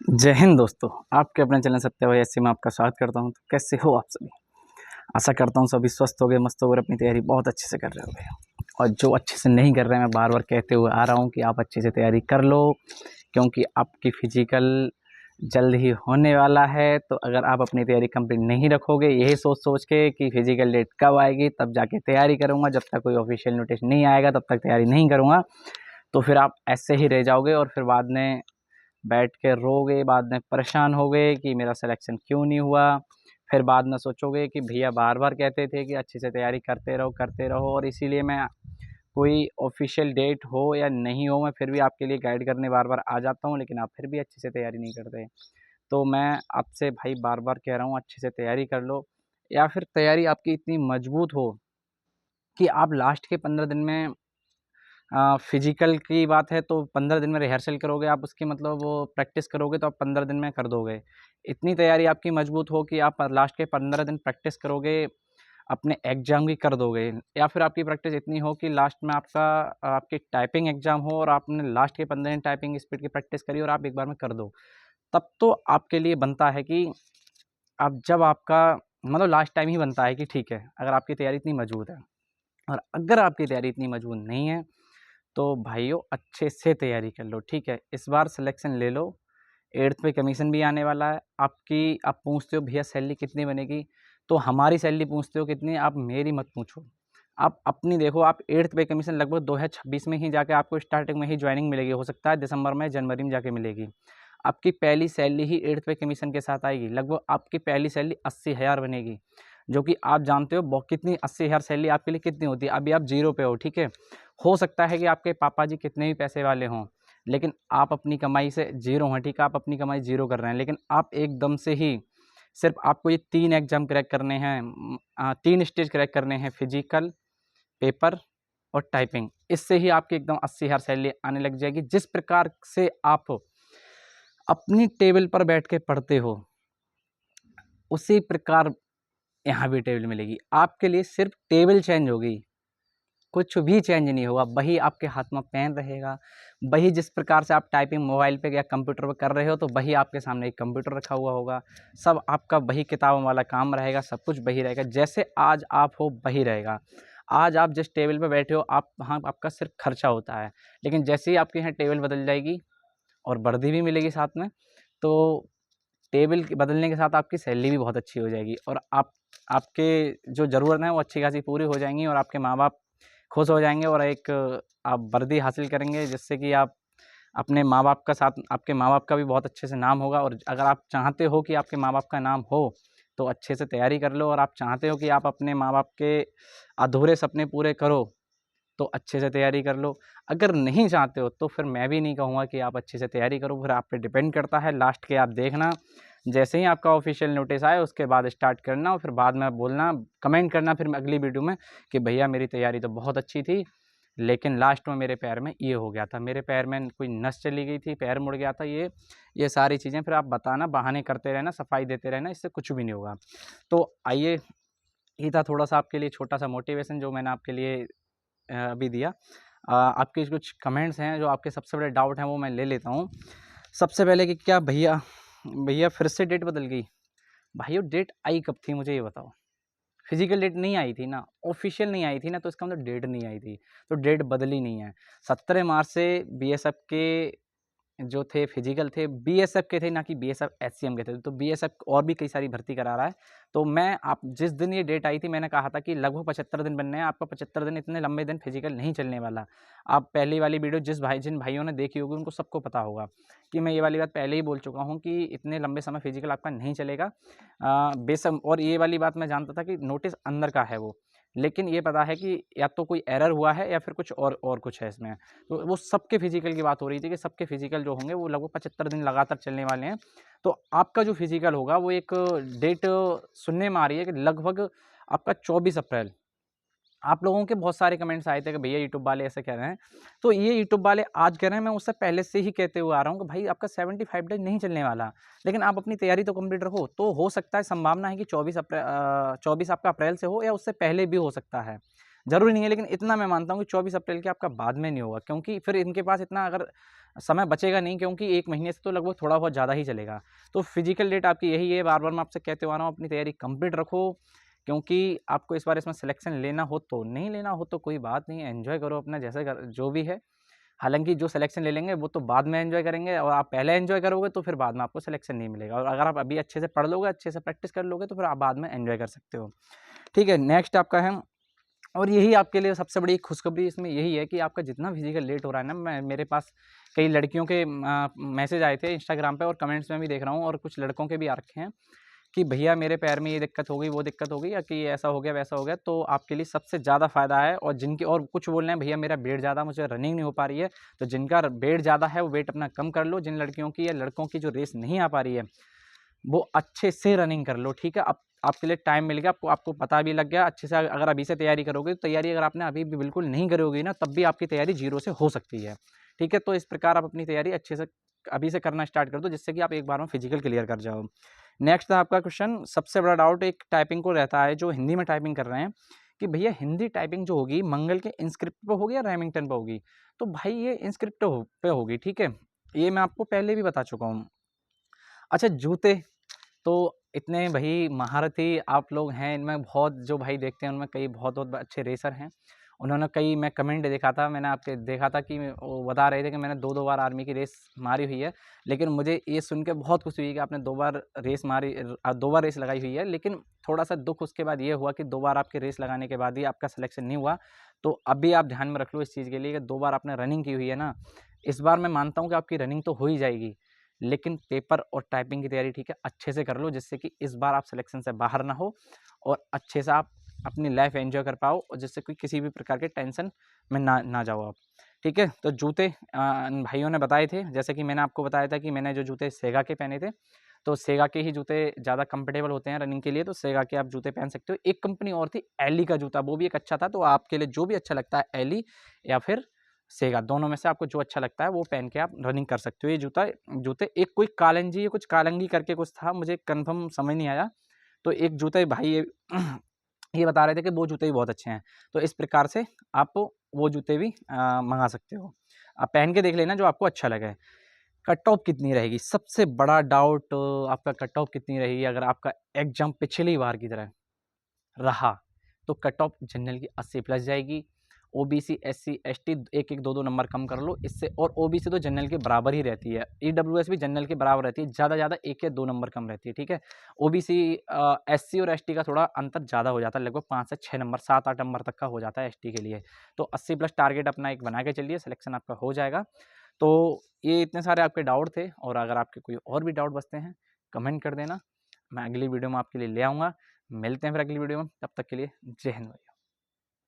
जय हिंद दोस्तों। आपके अपने चैनल सत्य भाई ऐसे में आपका स्वागत करता हूं। तो कैसे हो आप सभी? आशा करता हूं सभी स्वस्थ हो गए, मस्त हो गए, अपनी तैयारी बहुत अच्छे से कर रहे होंगे। और जो अच्छे से नहीं कर रहे हैं, मैं बार बार कहते हुए आ रहा हूं कि आप अच्छे से तैयारी कर लो, क्योंकि आपकी फिजिकल जल्द ही होने वाला है। तो अगर आप अपनी तैयारी कंप्लीट नहीं रखोगे यही सोच सोच के कि फिजिकल डेट कब आएगी तब जाके तैयारी करूँगा, जब तक कोई ऑफिशियल नोटिस नहीं आएगा तब तक तैयारी नहीं करूँगा, तो फिर आप ऐसे ही रह जाओगे और फिर बाद में बैठ के रोगे, बाद में परेशान होगे कि मेरा सिलेक्शन क्यों नहीं हुआ। फिर बाद में सोचोगे कि भैया बार-बार कहते थे कि अच्छे से तैयारी करते रहो, और इसीलिए मैं कोई ऑफ़िशियल डेट हो या नहीं हो, मैं फिर भी आपके लिए गाइड करने बार-बार आ जाता हूँ, लेकिन आप फिर भी अच्छे से तैयारी नहीं करते। तो मैं आपसे भाई बार-बार कह रहा हूँ, अच्छे से तैयारी कर लो, या फिर तैयारी आपकी इतनी मजबूत हो कि आप लास्ट के 15 दिन में फिज़िकल की बात है तो 15 दिन में रिहर्सल करोगे आप, उसकी मतलब वो प्रैक्टिस करोगे तो आप 15 दिन में कर दोगे। इतनी तैयारी आपकी मजबूत हो कि आप लास्ट के 15 दिन प्रैक्टिस करोगे, अपने एग्ज़ाम की कर दोगे। या फिर आपकी प्रैक्टिस इतनी हो कि लास्ट में आपकी टाइपिंग एग्ज़ाम हो और आपने लास्ट के 15 दिन टाइपिंग स्पीड की प्रैक्टिस करी और आप एक बार में कर दो। तब तो आपके लिए बनता है कि अब जब आपका मतलब लास्ट टाइम ही बनता है कि ठीक है, अगर आपकी तैयारी इतनी मजबूत है। और अगर आपकी तैयारी इतनी मजबूत नहीं है तो भाइयों अच्छे से तैयारी कर लो, ठीक है? इस बार सिलेक्शन ले लो, 8th पे कमीशन भी आने वाला है। आप पूछते हो भैया सैलरी कितनी बनेगी? तो हमारी सैलरी पूछते हो कितनी है, आप मेरी मत पूछो। आप अपनी देखो, आप 8th पे कमीशन लगभग 2026 में ही जाके आपको स्टार्टिंग में ही जॉइनिंग मिलेगी, हो सकता है दिसंबर में, जनवरी में जाके मिलेगी। आपकी पहली सैलरी ही 8th पे कमीशन के साथ आएगी, लगभग आपकी पहली सैलरी 80,000 बनेगी, जो कि आप जानते हो कितनी 80,000 सैलरी आपके लिए कितनी होती है। अभी आप ज़ीरो पे हो, ठीक है? हो सकता है कि आपके पापा जी कितने भी पैसे वाले हों, लेकिन आप अपनी कमाई से ज़ीरो हैं, ठीक है? आप अपनी कमाई ज़ीरो कर रहे हैं, लेकिन आप एकदम से ही सिर्फ़ आपको ये 3 एग्ज़ाम क्रैक करने हैं, 3 स्टेज क्रैक करने हैं, फिज़िकल, पेपर और टाइपिंग। इससे ही आपकी एकदम 80,000 सैलरी आने लग जाएगी। जिस प्रकार से आप अपनी टेबल पर बैठ के पढ़ते हो, उसी प्रकार यहाँ भी टेबल मिलेगी। आपके लिए सिर्फ़ टेबल चेंज होगी, कुछ भी चेंज नहीं होगा, वही आपके हाथ में पेन रहेगा, वही जिस प्रकार से आप टाइपिंग मोबाइल पे या कंप्यूटर पे कर रहे हो, तो वही आपके सामने एक कंप्यूटर रखा हुआ होगा, सब आपका वही किताबों वाला काम रहेगा, सब कुछ वही रहेगा, जैसे आज आप हो वही रहेगा। आज आप जिस टेबल पे बैठे हो, आप वहाँ आपका सिर्फ़ खर्चा होता है, लेकिन जैसे ही आपके यहाँ टेबल बदल जाएगी और वर्दी भी मिलेगी साथ में, तो टेबल के बदलने के साथ आपकी सैलरी भी बहुत अच्छी हो जाएगी, और आपके जो ज़रूरत है वो अच्छी खासी पूरी हो जाएँगी, और आपके माँ-बाप खुश हो जाएँगे, और एक आप वर्दी हासिल करेंगे, जिससे कि आप अपने माँ-बाप का साथ आपके माँ-बाप का भी बहुत अच्छे से नाम होगा। और अगर आप चाहते हो कि आपके माँ-बाप का नाम हो, तो अच्छे से तैयारी कर लो, और आप चाहते हो कि आप अपने माँ-बाप के अधूरे सपने पूरे करो, तो अच्छे से तैयारी कर लो। अगर नहीं चाहते हो तो फिर मैं भी नहीं कहूँगा कि आप अच्छे से तैयारी करो, फिर आप पे डिपेंड करता है। लास्ट के आप देखना, जैसे ही आपका ऑफ़िशियल नोटिस आए उसके बाद स्टार्ट करना, और फिर बाद में बोलना, कमेंट करना फिर अगली वीडियो में कि भैया मेरी तैयारी तो बहुत अच्छी थी, लेकिन लास्ट में मेरे पैर में ये हो गया था, मेरे पैर में कोई नस चली गई थी, पैर मुड़ गया था, ये सारी चीज़ें फिर आप बताना, बहाने करते रहना, सफाई देते रहना, इससे कुछ भी नहीं होगा। तो आइए, ये था थोड़ा-सा आपके लिए छोटा-सा मोटिवेशन जो मैंने आपके लिए अभी दिया। आपके कुछ कमेंट्स हैं, जो आपके सबसे बड़े डाउट हैं, वो मैं ले लेता हूँ। सबसे पहले कि क्या भैया भैया फिर से डेट बदल गई? भाइयों डेट आई कब थी मुझे ये बताओ? फिज़िकल डेट नहीं आई थी ना, ऑफ़िशियल नहीं आई थी ना, तो इसका मतलब डेट नहीं आई थी, तो डेट बदली नहीं है। 17 मार्च से बीएसएफ के जो थे फिजिकल थे, बीएसएफ के थे, ना कि बीएसएफ एचसीएम के थे। तो बीएसएफ और भी कई सारी भर्ती करा रहा है। तो मैं आप जिस दिन ये डेट आई थी मैंने कहा था कि लगभग 75 दिन बनने हैं, आपका 75 दिन, इतने लंबे दिन फिजिकल नहीं चलने वाला। आप पहली वाली वीडियो जिन भाइयों ने देखी होगी उनको सबको पता होगा कि मैं ये वाली बात पहले ही बोल चुका हूँ कि इतने लंबे समय फिजिकल आपका नहीं चलेगा। बेशक, और ये वाली बात मैं जानता था कि नोटिस अंदर का है वो, लेकिन ये पता है कि या तो कोई एरर हुआ है या फिर कुछ और कुछ है इसमें। तो वो सबके फिजिकल की बात हो रही थी कि सबके फिजिकल जो होंगे वो लगभग 75 दिन लगातार चलने वाले हैं। तो आपका जो फिजिकल होगा वो एक डेट सुनने में आ रही है कि लगभग आपका 24 अप्रैल। आप लोगों के बहुत सारे कमेंट्स आए थे कि भैया यूट्यूब वाले ऐसे कह रहे हैं। तो ये यूट्यूब वाले आज कह रहे हैं, मैं उससे पहले से ही कहते हुए आ रहा हूँ कि भाई आपका 75 डेज़ नहीं चलने वाला। लेकिन आप अपनी तैयारी तो कंप्लीट रखो। तो हो सकता है, संभावना है कि 24 आपका अप्रैल से हो या उससे पहले भी हो सकता है। ज़रूरी नहीं है, लेकिन इतना मैं मानता हूँ कि 24 अप्रैल के आपका बाद में नहीं होगा, क्योंकि फिर इनके पास इतना अगर समय बचेगा नहीं, क्योंकि 1 महीने से तो लगभग थोड़ा बहुत ज़्यादा ही चलेगा। तो फिजिकल डेट आपकी यही है, बार-बार मैं आपसे कहते हुए आ रहा हूँ, अपनी तैयारी कंप्लीट रखो, क्योंकि आपको इस बार इसमें सिलेक्शन लेना हो तो, नहीं लेना हो तो कोई बात नहीं है, एन्जॉय करो अपना जैसे जो भी है। हालाँकि जो सिलेक्शन ले लेंगे वो तो बाद में एन्जॉय करेंगे, और आप पहले एन्जॉय करोगे तो फिर बाद में आपको सिलेक्शन नहीं मिलेगा, और अगर आप अभी अच्छे से पढ़ लोगे, अच्छे से प्रैक्टिस कर लोगे, तो फिर आप बाद में एन्जॉय कर सकते हो। ठीक है, नेक्स्ट आपका है, और यही आपके लिए सबसे बड़ी खुशखबरी इसमें यही है कि आपका जितना फिजिकल लेट हो रहा है ना, मेरे पास कई लड़कियों के मैसेज आए थे इंस्टाग्राम पे, और कमेंट्स में भी देख रहा हूँ, और कुछ लड़कों के भी आ रखे हैं कि भैया मेरे पैर में ये दिक्कत हो गई, वो दिक्कत हो गई, या कि ऐसा हो गया वैसा हो गया। तो आपके लिए सबसे ज़्यादा फ़ायदा है, और जिनके, और कुछ बोल रहे हैं भैया मेरा वेट ज़्यादा, मुझे रनिंग नहीं हो पा रही है, तो जिनका वेट ज़्यादा है वो वेट अपना कम कर लो। जिन लड़कियों की या लड़कों की जो रेस नहीं आ पा रही है, वो अच्छे से रनिंग कर लो। ठीक है, अब आपके लिए टाइम मिल गया, आपको पता भी लग गया अच्छे से। अगर अभी से तैयारी करोगे, तो तैयारी अगर आपने अभी भी बिल्कुल नहीं करी होगी ना, तब भी आपकी तैयारी जीरो से हो सकती है। ठीक है, तो इस प्रकार आप अपनी तैयारी अच्छे से अभी से करना स्टार्ट कर दो, जिससे कि आप एक बार में फिजिकल क्लियर कर जाओ। नेक्स्ट है आपका क्वेश्चन, सबसे बड़ा डाउट एक टाइपिंग को रहता है, जो हिंदी में टाइपिंग कर रहे हैं, कि भैया हिंदी टाइपिंग जो होगी मंगल के इंस्क्रिप्ट पे होगी या रेमिंगटन पे होगी। तो भाई ये इंस्क्रिप्ट पे होगी। ठीक है, ये मैं आपको पहले भी बता चुका हूँ। अच्छा, जूते तो इतने भाई महारथी आप लोग हैं, इनमें बहुत जो भाई देखते हैं उनमें कई बहुत बहुत अच्छे रेसर हैं। उन्होंने कई, मैं कमेंट देखा था, मैंने आपके देखा था कि वो बता रहे थे कि मैंने 2-2 बार आर्मी की रेस मारी हुई है। लेकिन मुझे ये सुन के बहुत खुशी हुई कि आपने 2 बार रेस मारी, 2 बार रेस लगाई हुई है। लेकिन थोड़ा-सा दुःख उसके बाद ये हुआ कि 2 बार आपकी रेस लगाने के बाद ही आपका सिलेक्शन नहीं हुआ। तो अभी आप ध्यान में रख लो इस चीज़ के लिए कि 2 बार आपने रनिंग की हुई है ना, इस बार मैं मानता हूँ कि आपकी रनिंग तो हो ही जाएगी। लेकिन पेपर और टाइपिंग की तैयारी ठीक है अच्छे से कर लो, जिससे कि इस बार आप सिलेक्शन से बाहर ना हो, और अच्छे से आप अपनी लाइफ एंजॉय कर पाओ, और जिससे कोई किसी भी प्रकार के टेंशन में ना जाओ आप। ठीक है, तो जूते भाइयों ने बताए थे, जैसे कि मैंने आपको बताया था कि मैंने जो जूते सेगा के पहने थे, तो सेगा के ही जूते ज़्यादा कंफर्टेबल होते हैं रनिंग के लिए, तो सेगा के आप जूते पहन सकते हो। एक कंपनी और थी एली का जूता, वो भी एक अच्छा था। तो आपके लिए जो भी अच्छा लगता है, एली या फिर सेगा, दोनों में से आपको जो अच्छा लगता है वो पहन के आप रनिंग कर सकते हो। ये जूते एक कोई कालंजी या कुछ कालंगी करके कुछ था, मुझे कंफर्म समझ नहीं आया। तो एक जूते भाई ये ये बता रहे थे कि वो जूते भी बहुत अच्छे हैं। तो इस प्रकार से आप वो जूते भी मँगा सकते हो। आप पहन के देख लेना जो आपको अच्छा लगे। कट ऑफ कितनी रहेगी? सबसे बड़ा डाउट, आपका कट ऑफ कितनी रहेगी अगर आपका एग्ज़ाम पिछली बार की तरह रहा, तो कट ऑफ जनरल की 80 प्लस जाएगी। ओबीसी, एससी, एसटी 1-1, 2-2 नंबर कम कर लो इससे, और ओबीसी तो जनरल के बराबर ही रहती है। ईडब्ल्यूएस भी जनरल के बराबर रहती है, ज़्यादा 1 या 2 नंबर कम रहती है। ठीक है, ओबीसी, एससी और एसटी का थोड़ा अंतर ज़्यादा हो जाता है, लगभग 5 से 6 नंबर, 7-8 नंबर तक का हो जाता है एसटी के लिए। तो 80 प्लस टारगेट अपना एक बना के चलिए, सिलेक्शन आपका हो जाएगा। तो ये इतने सारे आपके डाउट थे, और अगर आपके कोई और भी डाउट बचते हैं, कमेंट कर देना, मैं अगली वीडियो में आपके लिए ले आऊँगा। मिलते हैं फिर अगली वीडियो में, तब तक के लिए जय हिंद भाई।